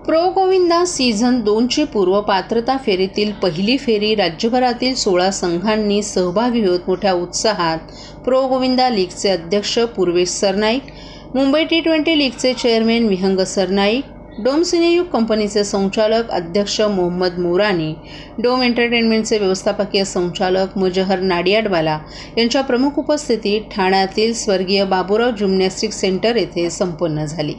Pro Govinda season 2ची पूर्वपात्रता फेरीतील पहिली फेरी राज्यभरातील 16 संघांनी सहभागी होत मोठ्या उत्साहात प्रो गोविंदा लीगचे अध्यक्ष Purvesh Sarnaik, Mumbai T20 लीगचे chairman Vihang Sarnaik, dome सिनेयुग कंपनीचे संचालक अध्यक्ष मोहम्मद मोरानी, डोम एंटरटेनमेंटचे व्यवस्थापकीय संचालक मुजहर नाडियाडवाला यांच्या प्रमुख उपस्थितीत ठाण्यातील स्वर्गीय बाबूराव जिम्नॅस्टिक सेंटर येथे संपन्न झाली।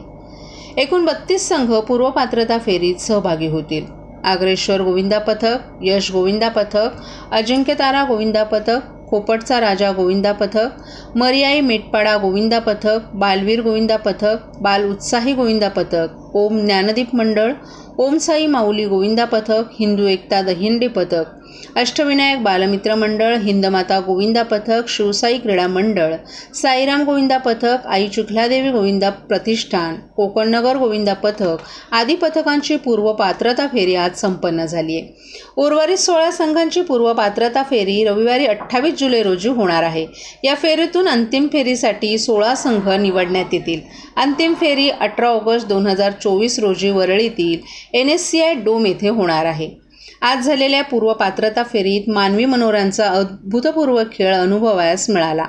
एकूण 32 संघ पूर्वपात्रता फेरीत सहभागी होतील। आग्रेश्वर गोविंदा पथक, यश गोविंदा पथक, अजिंक्यतारा गोविंदा पथक, कोपटचा राजा गोविंदा पथक, मरियाई मेटपाडा गोविंदा पथक, बालवीर गोविंदा पथक, बाल उत्साही गोविंदा पथक, ओम ज्ञानदीप मंडळ, ओम साई माऊली गोविंदा पथक, हिंदू एकता दहिंडी पथक, अष्टविनायक बालमित्र मंडळ, हिंदमाता गोविंदा पथक, शिवसाई क्रीडा मंडळ, साईराम गोविंदा पथक, आई चिखलादेवी गोविंदा प्रतिष्ठान, कोकणनगर गोविंदा पथक आदी पथकांची पूर्वपात्रता फेरी आज संपन्न झाली आहे। उर्वरित 16 संघांची पूर्वपात्रता फेरी रविवारी 28 जुलै रोजी होणार आहे। या फेरीतून अंतिम फेरीसाठी 16 संघ निवडण्यात येतील। अंतिम फेरी 18 ऑगस्ट 2024 रोजी वरळीतील NSCI डोम येथे होणार आहे। आज झालेल्या पूर्वपात्रता फेरीत मानवी मनोऱ्यांचा अभूतपूर्व खेळ अनुभवायला मिळाला।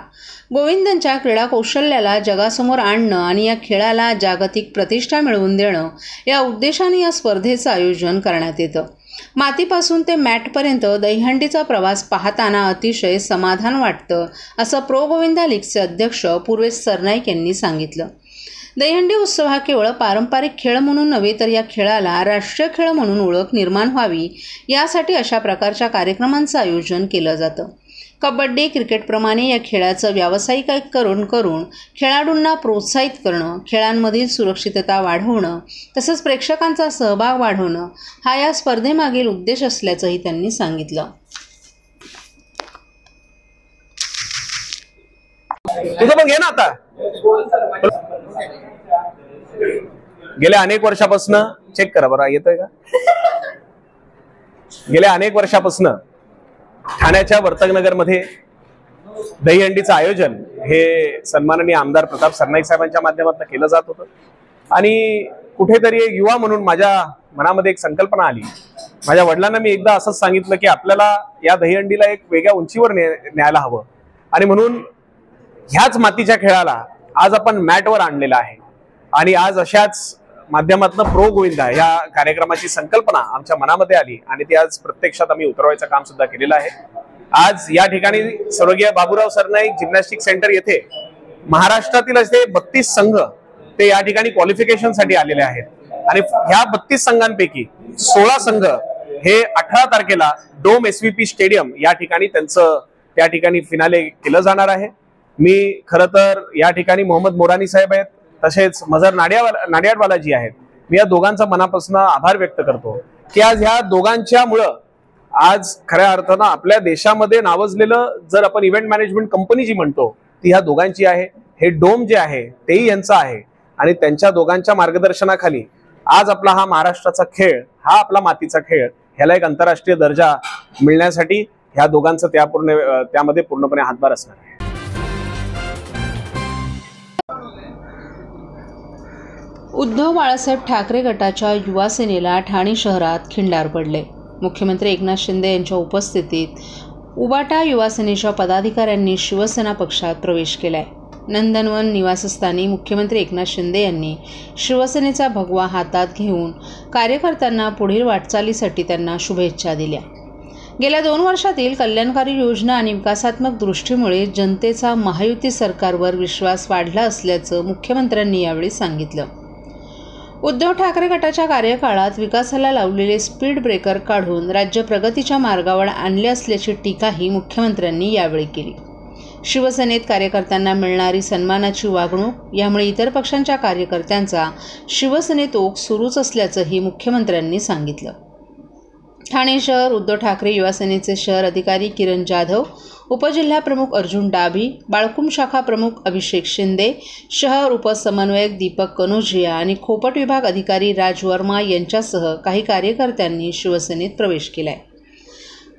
गोविंदांच्या क्रीडा कौशल्याला जगासमोर आणणं आणि या खेळाला जागतिक प्रतिष्ठा मिळवून देणं या उद्देशाने या स्पर्धेचं आयोजन करण्यात येतं। मातीपासून ते मॅटपर्यंत दहीहंडीचा प्रवास पाहताना अतिशय समाधान वाटतं, असं प्रो गोविंदा लीगचे अध्यक्ष पूर्वेश सरनाईक यांनी सांगितलं। दहीहंडी उत्सव हा केवळ पारंपरिक खेळ म्हणून नव्हे तर या खेळाला राष्ट्रीय खेळ म्हणून ओळख निर्माण व्हावी यासाठी अशा प्रकारच्या कार्यक्रमांचं आयोजन केलं जातं। कबड्डी, क्रिकेटप्रमाणे या खेळाचं व्यावसायिकीकरण करून खेळाडूंना प्रोत्साहित करणं, खेळांमधील सुरक्षितता वाढवणं तसंच प्रेक्षकांचा सहभाग वाढवणं हा या स्पर्धेमागील उद्देश असल्याचंही त्यांनी सांगितलं। तुझं पण घे ना आता। गेल्या अनेक वर्षापासून चेक करा बरं येतोय का। गेल्या अनेक वर्षापासून ठाण्याच्या वर्तकनगरमध्ये दहीहंडीचं आयोजन हे सन्माननीय आमदार प्रताप सरनाईक साहेबांच्या माध्यमातून केलं जात होतं आणि कुठेतरी एक युवा म्हणून माझ्या मनामध्ये एक संकल्पना आली। माझ्या वडिलांना मी एकदा असंच सांगितलं की आपल्याला या दहीहंडीला एक वेगळ्या उंचीवर न्यायला हवं आणि म्हणून ह्याच मातीच्या खेळाला आज आपण मॅटवर आणलेला आहे आणि आज अशाच माध्यमातून प्रो गोविंदा या कार्यक्रमाची संकल्पना आमच्या मनामध्ये आली आणि ती आज प्रत्यक्षात आम्ही उतरवायचं काम सुद्धा केलेलं आहे। आज या ठिकाणी स्वर्गीय बाबूराव सरनाईक जिम्नॅस्टिक सेंटर येथे महाराष्ट्रातील असे 32 संघ ते या ठिकाणी क्वालिफिकेशनसाठी आलेले आहेत आणि ह्या 32 संघांपैकी 16 संघ हे 18 तारखेला डोम SVP स्टेडियम या ठिकाणी त्यांचं त्या ठिकाणी फिनाले केलं जाणार आहे। मी खरं तर या ठिकाणी मोहम्मद मोरानी साहेब आहेत तसेच मजहर नाडियाडवाला जी आहेत, मी या दोघांचा मनापासून आभार व्यक्त करतो की आज ह्या दोघांच्यामुळं आज खऱ्या अर्थानं आपल्या देशामध्ये नावाजलेलं जर आपण इव्हेंट मॅनेजमेंट कंपनी जी म्हणतो ती ह्या दोघांची आहे। हे डोम जे आहे तेही यांचं आहे आणि त्यांच्या दोघांच्या मार्गदर्शनाखाली आज आपला हा महाराष्ट्राचा खेळ, हा आपला मातीचा खेळ ह्याला एक आंतरराष्ट्रीय दर्जा मिळण्यासाठी ह्या दोघांचं त्यामध्ये पूर्णपणे हातभार असणार आहे। उद्धव बाळासाहेब ठाकरे गटाच्या युवा सेनेला ठाणे शहरात खिंडार पडले। मुख्यमंत्री एकनाथ शिंदे यांच्या उपस्थितीत उबाटा युवा सेनेच्या पदाधिकाऱ्यांनी शिवसेना पक्षात प्रवेश केलाय। नंदनवन निवासस्थानी मुख्यमंत्री एकनाथ शिंदे यांनी शिवसेनेचा भगवा हातात घेऊन कार्यकर्त्यांना पुढील वाटचालीसाठी त्यांना शुभेच्छा दिल्या। गेल्या 2 वर्षातील कल्याणकारी योजना आणि विकासात्मक दृष्टीमुळे जनतेचा महायुती सरकारवर विश्वास वाढला असल्याचं मुख्यमंत्र्यांनी यावेळी सांगितलं। उद्धव ठाकरे गटाच्या कार्यकाळात विकासाला लावलेले स्पीड ब्रेकर काढून राज्य प्रगतीच्या मार्गावर आणले असल्याची टीकाही मुख्यमंत्र्यांनी यावेळी केली। शिवसेनेत कार्यकर्त्यांना मिळणारी सन्मानाची वागणूक यामुळे इतर पक्षांच्या कार्यकर्त्यांचा शिवसेनेत ओघ सुरूच असल्याचंही मुख्यमंत्र्यांनी सांगितलं। ठाणे शहर उद्धव ठाकरे युवा सेनेचे शहर अधिकारी किरण जाधव, उपजिल्हाप्रमुख अर्जुन डाभी, बाळकुम शाखा प्रमुख अभिषेक शिंदे, शहर उपसमन्वयक दीपक कनोजिया आणि खोपट विभाग अधिकारी राज वर्मा यांच्यासह काही कार्यकर्त्यांनी शिवसेनेत प्रवेश केलाय।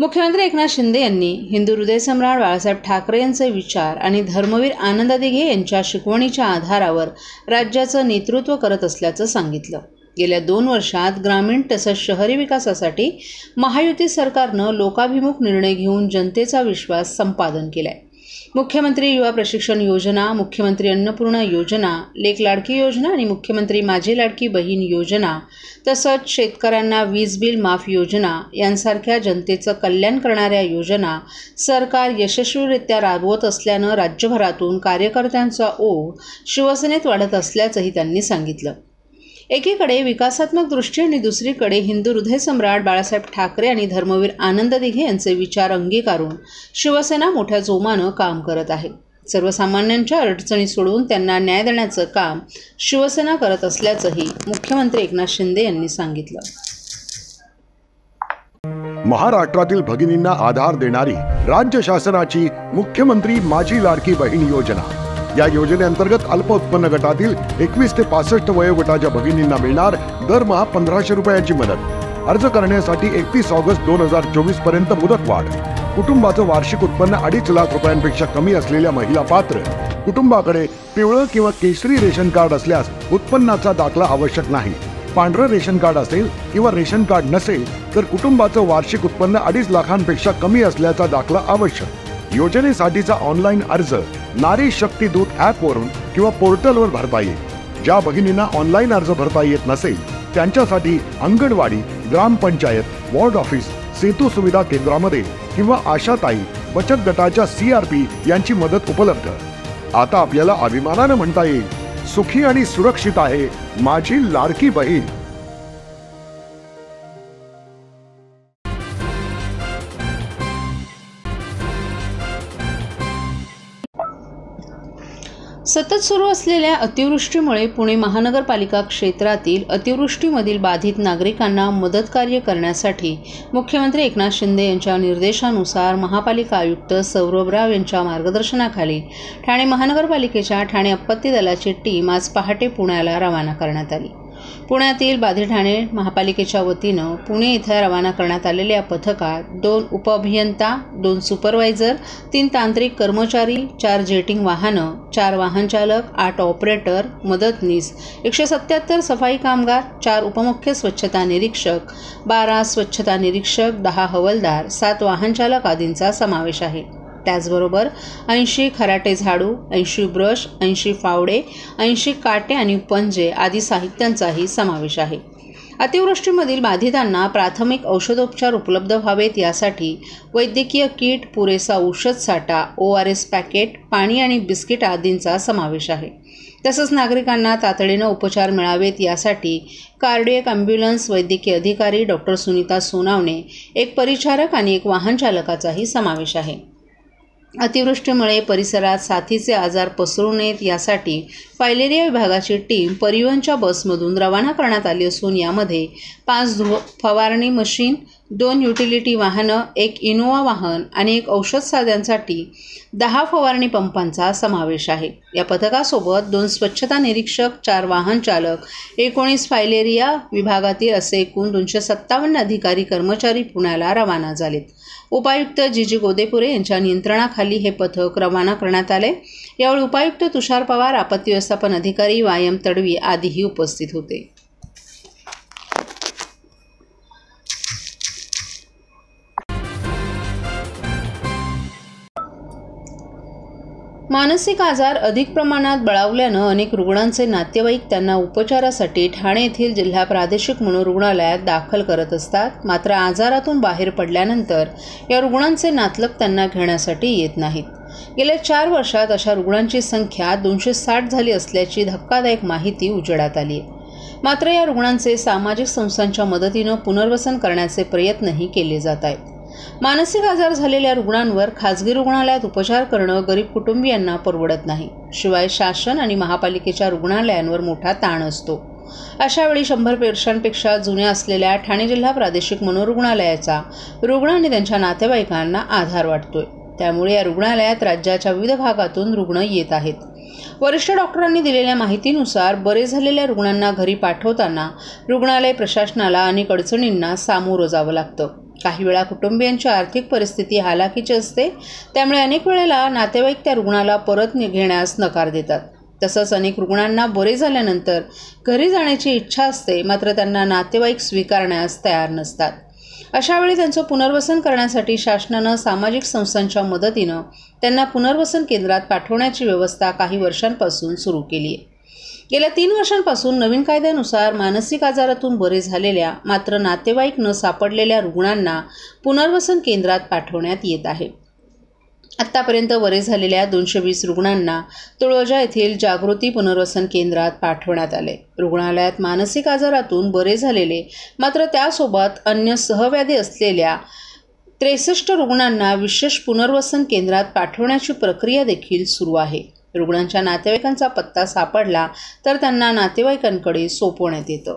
मुख्यमंत्री एकनाथ शिंदे यांनी हिंदू हृदयसम्राट बाळासाहेब ठाकरे यांचे विचार आणि धर्मवीर आनंद दिघे यांच्या शिकवणीच्या आधारावर राज्याचं नेतृत्व करत असल्याचं सांगितलं। गेल्या 2 वर्षात ग्रामीण तसंच शहरी विकासासाठी महायुती सरकारनं लोकाभिमुख निर्णय घेऊन जनतेचा विश्वास संपादन केलाय. मुख्यमंत्री युवा प्रशिक्षण योजना, मुख्यमंत्री अन्नपूर्णा योजना, लेक लाडकी योजना आणि मुख्यमंत्री माझी लाडकी बहीण योजना तसंच शेतकऱ्यांना वीज बिल माफ योजना यांसारख्या जनतेचं कल्याण करणाऱ्या योजना सरकार यशस्वीरित्या राबवत असल्यानं राज्यभरातून कार्यकर्त्यांचा ओघ शिवसेनेत वाढत असल्याचंही त्यांनी सांगितलं. एकीकडे विकासात्मक दृष्टी आणि दुसरीकडे हिंदू हृदयसम्राट बाळासाहेब ठाकरे आणि धर्मवीर आनंद दिघे यांचे विचार अंगीकारून शिवसेना मोठ्या जोमानं काम करत आहे. सर्वसामान्यांच्या अडचणी सोडवून त्यांना न्याय देण्याचं काम शिवसेना करत असल्याचंही मुख्यमंत्री एकनाथ शिंदे यांनी सांगितलं. महाराष्ट्रातील भगिनींना आधार देणारी राज्य शासनाची मुख्यमंत्री माझी लाडकी बहीण योजना. या योजनेअंतर्गत अल्प उत्पन्न गटातील 21 ते 65 वयोगटाच्या भगिनींना मिळणार दरमहा 1500 रुपयांची मदत. अर्ज करण्यासाठी 31 ऑगस्ट 2024 पर्यंत मुदतवाढ. कुटुंबाचं वार्षिक उत्पन्न 2.5 लाख रुपयांपेक्षा कमी असलेल्या महिला पात्र. कुटुंबाकडे पिवळं किंवा केशरी रेशन कार्ड असल्यास उत्पन्नाचा दाखला आवश्यक नाही. पांढरं रेशन कार्ड असेल किंवा रेशन कार्ड नसेल तर कुटुंबाचं वार्षिक उत्पन्न 2.5 लाखांपेक्षा कमी असल्याचा दाखला आवश्यक. योजनेसाठीचा ऑनलाईन अर्ज नारी शक्ती दूत ॲपवरून किंवा पोर्टलवर भरता येईल. ज्या भगिनींना ऑनलाईन अर्ज भरता येत नसेल त्यांच्यासाठी अंगणवाडी, ग्रामपंचायत, वॉर्ड ऑफिस, सेतू सुविधा केंद्रामध्ये किंवा आशाताई बचत गटाच्या CRP यांची मदत उपलब्ध. आता आपल्याला अभिमानानं म्हणता येईल, सुखी आणि सुरक्षित आहे माझी लाडकी बहीण. सतत सुरू असलेल्या अतिवृष्टीमुळे पुणे महानगरपालिका क्षेत्रातील अतिवृष्टीमधील बाधित नागरिकांना मदतकार्य करण्यासाठी मुख्यमंत्री एकनाथ शिंदे यांच्या निर्देशानुसार महापालिका आयुक्त सौरभ राव यांच्या मार्गदर्शनाखाली ठाणे महानगरपालिकेच्या ठाणे आपत्ती दलाची टीम आज पहाटे पुण्याला रवाना करण्यात आली. पुण्यातील बाधित ठाणे महापालिकेच्या वतीनं पुणे इथं रवाना करण्यात आलेल्या पथकात 2 उपअभियंता, 2 सुपरवायझर, 3 तांत्रिक कर्मचारी, 4 जेटिंग वाहनं, 4 वाहन चालक, 8 ऑपरेटर, मदतनीस, 177 सफाई कामगार, 4 उपमुख्य स्वच्छता निरीक्षक, 12 स्वच्छता निरीक्षक, 10 हवालदार, 7 वाहन चालक आदींचा समावेश आहे. त्याचबरोबर 80 खराटे झाडू, 80 ब्रश, 80 फावडे, 80 काटे आणि पंजे आदी साहित्यांचाही समावेश आहे. अतिवृष्टीमधील बाधितांना प्राथमिक औषधोपचार उपलब्ध व्हावेत यासाठी वैद्यकीय किट, पुरेसा औषध साठा, ORS पॅकेट, पाणी आणि बिस्किट आदींचा समावेश आहे. तसंच नागरिकांना तातडीनं उपचार मिळावेत यासाठी कार्डियक ॲम्ब्युलन्स, वैद्यकीय अधिकारी डॉक्टर सुनीता सोनावणे, 1 परिचारक आणि 1 वाहन चालकाचाही समावेश आहे. अतिवृष्टीमुळे परिसरात साथीचे आजार पसरू नयेत यासाठी फायलेरिया विभागाची टीम परिवहनच्या बसमधून रवाना करण्यात आली असून यामध्ये 5 फवारणी मशीन, 2 युटिलिटी वाहनं, 1 इनोवा वाहन आणि 1 औषध साध्यांसाठी 10 फवारणी पंपांचा समावेश आहे. या पथकासोबत 2 स्वच्छता निरीक्षक, 4 वाहन चालक, 19 फायलेरिया विभागातील असे एकूण 257 अधिकारी कर्मचारी पुण्याला रवाना झालेत. उपायुक्त जी गोदेपुरे यांच्या नियंत्रणाखाली हे पथक रवाना करण्यात आले. यावेळी उपायुक्त तुषार पवार, आपत्ती व्यवस्थापन अधिकारी YM तडवी आदीही उपस्थित होते. मानसिक आजार अधिक प्रमाणात बळावल्यानं अनेक रुग्णांचे नातेवाईक त्यांना उपचारासाठी ठाणे येथील जिल्हा प्रादेशिक मनोरुग्णालयात दाखल करत असतात. मात्र आजारातून बाहेर पडल्यानंतर या रुग्णांचे नातलग त्यांना घेण्यासाठी येत नाहीत. गेल्या 4 वर्षात अशा रुग्णांची संख्या 260 झाली असल्याची धक्कादायक माहिती उजेडात आली आहे. मात्र या रुग्णांचे सामाजिक संस्थांच्या मदतीनं पुनर्वसन करण्याचे प्रयत्नही केले जात आहेत. मानसिक आजार झालेल्या रुग्णांवर खाजगी रुग्णालयात उपचार करणं गरीब कुटुंबियांना परवडत नाही. शिवाय शासन आणि महापालिकेच्या रुग्णालयांवर मोठा ताण असतो. अशावेळी 100 वर्षांपेक्षा जुन्या असलेल्या ठाणे जिल्हा प्रादेशिक मनोरुग्णालयाचा रुग्ण आणि त्यांच्या नातेवाईकांना आधार वाटतोय. त्यामुळे या रुग्णालयात राज्याच्या विविध भागातून रुग्ण येत आहेत. वरिष्ठ डॉक्टरांनी दिलेल्या माहितीनुसार बरे झालेल्या रुग्णांना घरी पाठवताना रुग्णालय प्रशासनाला अनेक अडचणींना सामोरं जावं लागतं. काही वेळा कुटुंबियांची आर्थिक परिस्थिती हालाकीची असते. त्यामुळे अनेक वेळेला नातेवाईक त्या रुग्णाला परत घेण्यास नकार देतात. तसंच अनेक रुग्णांना बरे झाल्यानंतर घरी जाण्याची इच्छा असते, मात्र त्यांना नातेवाईक स्वीकारण्यास तयार नसतात. अशा वेळी त्यांचं पुनर्वसन करण्यासाठी शासनानं सामाजिक संस्थांच्या मदतीनं त्यांना पुनर्वसन केंद्रात पाठवण्याची व्यवस्था काही वर्षांपासून सुरू केली आहे. गेल्या 3 वर्षांपासून नवीन कायद्यानुसार मानसिक आजारातून बरे झालेल्या मात्र नातेवाईक न सापडलेल्या रुग्णांना पुनर्वसन केंद्रात पाठवण्यात येत आहे. आत्तापर्यंत बरे झालेल्या 220 रुग्णांना तळोजा येथील जागृती पुनर्वसन केंद्रात पाठवण्यात आले. रुग्णालयात मानसिक आजारातून बरे झालेले मात्र त्यासोबत अन्य सहव्याधी असलेल्या 63 रुग्णांना विशेष पुनर्वसन केंद्रात पाठवण्याची प्रक्रिया देखील सुरू आहे. रुग्णांच्या नातेवाईकांचा पत्ता सापडला तर त्यांना नातेवाईकांकडे सोपवण्यात येतं.